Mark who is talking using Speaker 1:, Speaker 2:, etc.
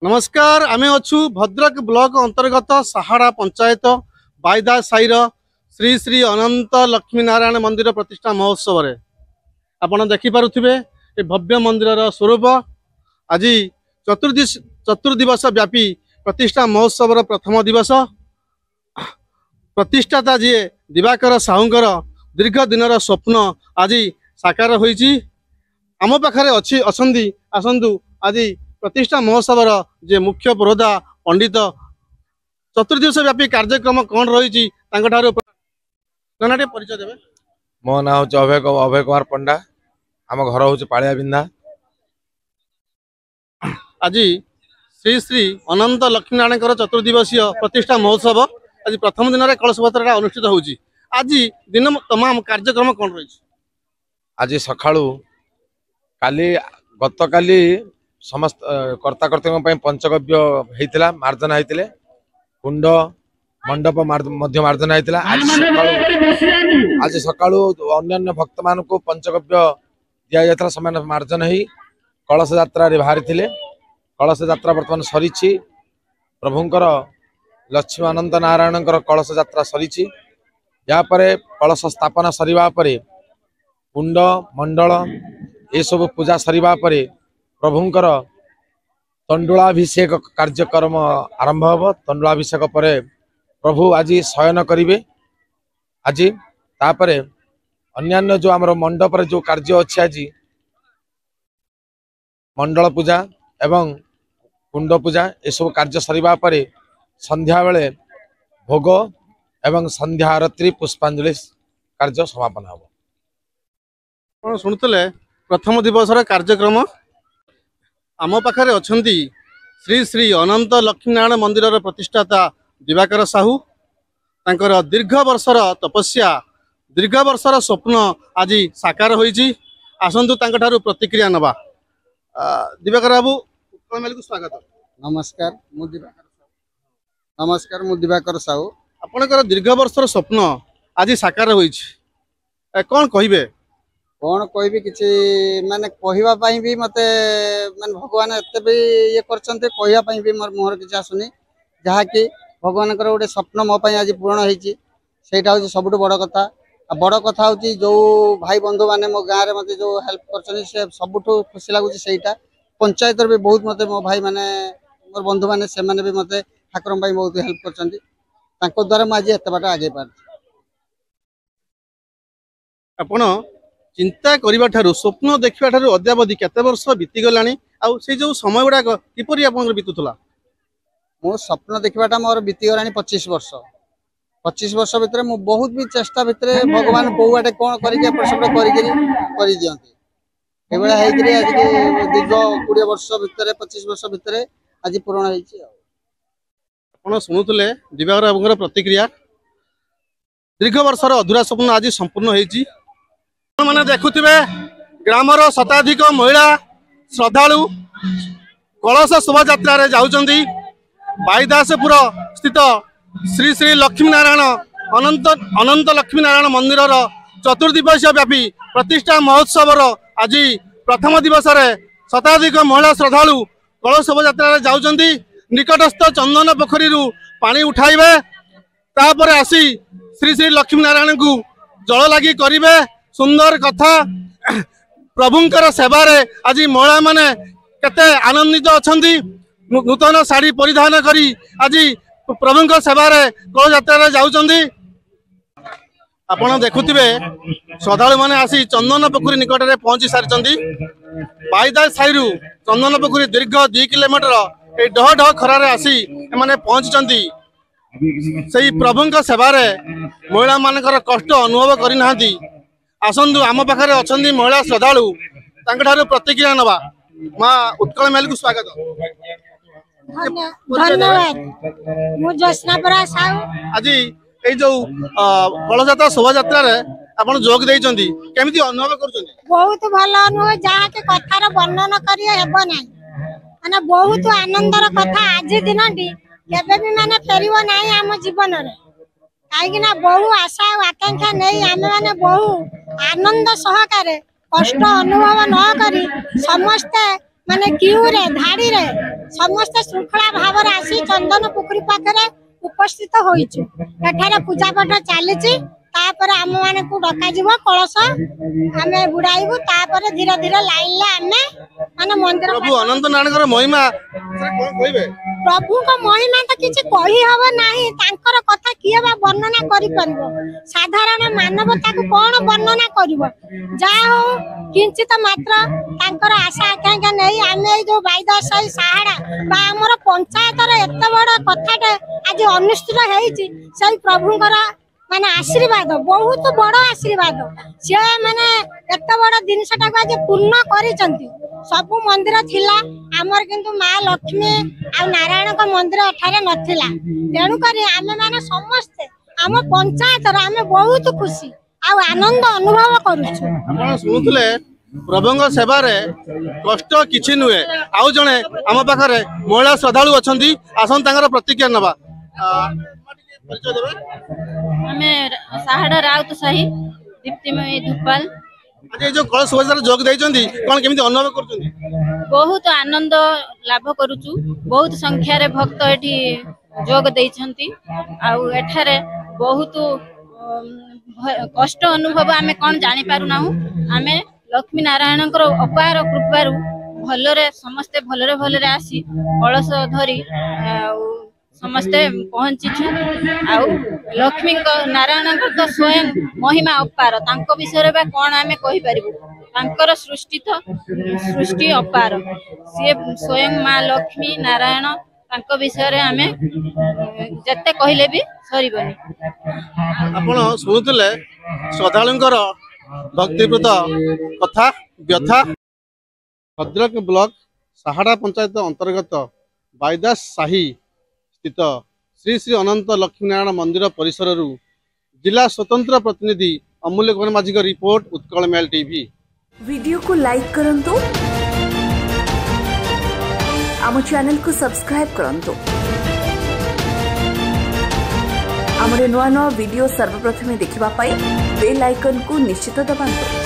Speaker 1: नमस्कार आमे अच्छु भद्रक ब्लॉक अंतर्गत साहाड़ा पंचायत बाईदा साईर श्री श्री अनंत लक्ष्मी नारायण मंदिर प्रतिष्ठा महोत्सव रे आपण देखि पारुथिबे ए भव्य मंदिर स्वरूप आज चतुर्दिवस व्यापी प्रतिष्ठा महोत्सव प्रथम दिवस प्रतिष्ठाता जी दिवाकर साहूंकर दीर्घ दिन स्वप्न आज साकार होईची आम पाखरे अच्छी असंदी आसंतु आज प्रतिष्ठा महोत्सव जे मुख्य पुरोधा पंडित चतुर्दिवस व्यापी कार्यक्रम कौन रही परिचय देवे।
Speaker 2: मो ना हूँ अभय कुमार पंडा आम घर हूँ पालिया बिंधा।
Speaker 1: आज श्री श्री अनंत लक्ष्मी नारायण चतुर्दिवसीय प्रतिष्ठा महोत्सव आज प्रथम दिन में कलश यात्रा अनुष्ठित होची। आज दिन तमाम कार्यक्रम कौन रही
Speaker 2: आज सकाळू काली गत काली समस्त कर्ताकर्ती पंचगव्य होता मार्जन होते कुंड मंडप मार्जन होता। आज सकाळू अन्य भक्त मान पंचगव्य दि जाता से मार्जन हो कलश यात्रा बाहरी थे। कलश यात्रा बर्तमान सरी प्रभुंकर लक्ष्मी अनंत नारायण कलश यात्रा सरी यापर कलश स्थापना सरिबा परे कुंड मंडल ये सब पूजा सरिबा परे प्रभुंकर तंडुलाभिषेक कार्यक्रम आरंभ हो। तंडुलाभिषेक पर प्रभु आज शयन करेंगे। आज तापर अन्यान्य जो आमर मंडप जो कार्य अच्छी आज मंडल पूजा एवं कुंड पूजा ये सब कार्य सरिबा परे संध्या बेले भोग एवं संध्या आरती पुष्पांजलि कार्य समापन हो।
Speaker 1: शुणुले प्रथम दिवस कार्यक्रम आम पाखरे अछंती श्री श्री अनंत लक्ष्मी नारायण मंदिर प्रतिष्ठाता दिवाकर साहू तांकर दीर्घ वर्षर तपस्या दीर्घ वर्षर स्वप्न आज साकार होईची। आसंतु तांक ठारू प्रतिक्रिया नबा। दिवाकर बाबू को स्वागत।
Speaker 3: नमस्कार मु दिवाकर साहू
Speaker 1: आपनकर दीर्घ वर्षर स्वप्न आज साकार होईची कौन कहिबे
Speaker 3: कौन कहि किसी माने कहवाई भी मत मान भगवान एत भी ये करवाई भी मोर मुहर किसी आसुनी जहाँकि भगवान गोटे स्वप्न मो आज पूरण होटा हूँ सब बड़ कथा। बड़ कथा हूँ जो भाई बंधु मैंने मो गाँव में मत जो हेल्प कर सबुठ खुशी लगुच से पंचायत भी बहुत मत मो भाई मैंने मोर बंधु मैंने से भी मत ठाकुर बहुत हेल्प कर द्वारा मुझे एत बाट आगे पार
Speaker 1: आपण चिंता करबा ठारू स्वप्न देखिबा ठारू अद्यावधि केते वर्ष बीती गलानी आ से जो समय गुडा किपरि आपन बीतुतला।
Speaker 3: मो स्वप्न देखिबाटा मोर बीती गलानी 25 वर्ष। 25 वर्ष भितर मु बहुत भी चेष्टा भितर भगवान कोवाटे कोन करिके एपट करि दियंती एबेला हेकरी आज के दीर्घ 20 वर्ष भितर 25 वर्ष भितर आज पूर्ण हेछि।
Speaker 1: आपण सुनुतले दिवाकर बाबूर प्रतिक्रिया दीर्घ वर्षर अधूरा स्वप्न आज संपूर्ण हेछि। मैंने देखुवे ग्रामर शताधिक महिला श्रद्धालु कलश शोभा जाउचंदी। बाईदासपुर स्थित श्री श्री लक्ष्मी नारायण अनंत लक्ष्मी नारायण मंदिर चतुर्दिवसीय व्यापी प्रतिष्ठा महोत्सव आज प्रथम दिवस शताधिक महिला श्रद्धालु कलश शोभा जाउचंदी। निकटस्थ चंदन पोखरी पानी उठाइबे तापर आसी श्री श्री लक्ष्मी नारायण को जल लगी करिवे। सुंदर कथा प्रभुंकर सेवारे आज महिला माने केते आनंदित अछंती। नूतन साड़ी परिधान करी आज प्रभुंकर सेवारे कलश यात्रा जाउचंदी। आपण देखुथिबे श्रद्धालु माने आसी चंदन पोखरी निकट में पहुंची सारिचंदी। बाईदा साईरु चंदन पोखरी दीर्घ 2 किलोमीटर ए डह डह खरारे आसी माने पहुंचचंदी। सही प्रभुंकर सेवारे महिला मानकर कष्ट अनुभव करि नाहंती। आसंतु आम पाखे अच्छा महिला श्रद्धालु प्रतिक्रिया नवा। माँ उत्कल मेल को स्वागत।
Speaker 4: धन्यवाद मु ज्योत्सनापरा साहू
Speaker 1: आज ये जो कलश यात्रा शोभा यात्रा आपण जोग देइचंदी केमिति अनुभव करचंदी।
Speaker 4: बहुत भल अनुभव जहाँ के कथार वर्णन करियो हेबो नै माने बहुत आनंदर कथा आज दिनटी केबे भी माने फेरिबो नै हम जीवन रे काईकि ना बहु आशा आकांक्षा नहीं आम मैंने बहु आनंद सहकारे कष्ट अनुभव न करी समस्ते माने क्यूरे धाड़ी रे समस्त श्रृंखला भाव आसी चंदन पुखरी पाखे उपस्थित होइछु एठारे पूजा पाठ चलीची तापर आम मान को डका जीव कलश आमे बुड़ाइबु तापर धीरे धीरे लाइन ले आमे माने मंदिर
Speaker 1: प्रभु अनंत नारायण महिमा कोन कहबे
Speaker 4: प्रभु को महिमा तो किछि कहि हबो नाही तांकर कथा किए बा वर्णना करि परिबो साधारण मानवता को कोन वर्णना करिवो जा हो किंचित मात्र तांकर आशा आकांक्षा नै आमे जो बाईदसाई साहाडा बा हमर पंचायत रे एत बड़ कथाटे आज अनुष्ठित हेछि सेई प्रभुंकर माने आशीर्वाद बहुत बड़ आशीर्वाद से माने एत बड़ जिनसटा को आज पूर्ण करिसंती सब मंदिर थिला हमर किंतु मां लक्ष्मी आ नारायण का मंदिर अठारे नथिला तेणु करी आमे माने समस्त हम पंचायत रे आमे बहुत खुशी आ आनंद अनुभव करूछु
Speaker 1: आपण सुनुतले प्रभुंग सेवा रे कष्ट किछि नुए आउ जणे हम पाखरे महिला श्रद्धालु अछंती आसन तांगर प्रतिक्रिया नबा परिचय देबे
Speaker 5: हमें साहाड़ा राउत साही दीप्तिमयी धुपाल
Speaker 1: आज जो कलश बजार जोग दैचंती कोन केमिति अनुभव करचंती
Speaker 5: बहुत आनंद लाभ करूचु बहुत संख्या रे भक्त एठी जोग दैछंती आउ एठारे बहुत कष्ट अनुभव आमे कोन जानि पारु नाहु आमे लक्ष्मी नारायण को अपार कृपारु भलरे समस्ते भलरे आसी कलश धरी समस्ते पहुंची आउ लक्ष्मी नारायण तो स्वयं महिमा अपार तांको विषय बा कोन आमे कहि परिबु तांकर सृष्टि अपार से स्वयं मां लक्ष्मी नारायण तांको विषय रे आमे जत्ते कहिले भी सरीबनी
Speaker 1: आपण सुनुतले श्रद्धालुंकर भक्तिप्रत कथा व्यथा भद्रक ब्लॉक साहाड़ा पंचायत अंतर्गत बाईदास साही स्थित श्री श्री अनंत लक्ष्मीनारायण मंदिर परिसर जिला स्वतंत्र प्रतिनिधि अमूल्य कुमार माझी का report Utkal Mail TV.
Speaker 6: Video को लाइक करंतु आम चैनल को सब्सक्राइब करंतु आमरे नुआ नुआ वीडियो सर्वप्रथमे देखिबा पाई बेल आइकन को निश्चित दबांतु।